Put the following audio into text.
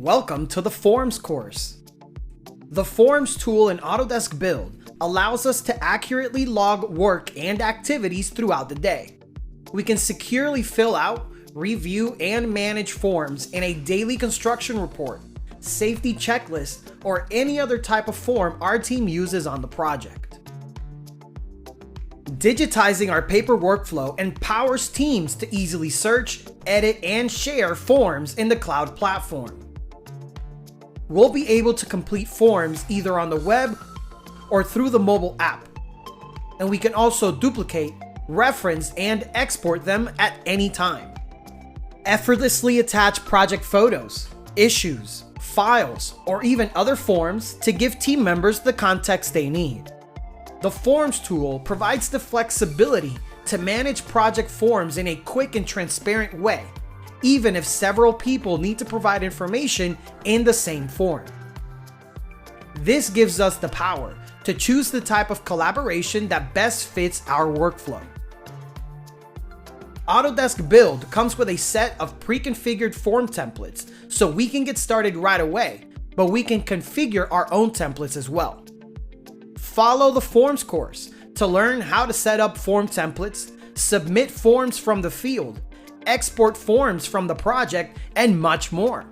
Welcome to the Forms course. The Forms tool in Autodesk Build allows us to accurately log work and activities throughout the day. We can securely fill out, review, and manage forms in a daily construction report, safety checklist, or any other type of form our team uses on the project. Digitizing our paper workflow empowers teams to easily search, edit, and share forms in the cloud platform. We'll be able to complete forms either on the web or through the mobile app. And we can also duplicate, reference, and export them at any time. Effortlessly attach project photos, issues, files, or even other forms to give team members the context they need. The Forms tool provides the flexibility to manage project forms in a quick and transparent way, even if several people need to provide information in the same form. This gives us the power to choose the type of collaboration that best fits our workflow. Autodesk Build comes with a set of pre-configured form templates, so we can get started right away, but we can configure our own templates as well. Follow the Forms course to learn how to set up form templates, submit forms from the field, export forms from the project, and much more.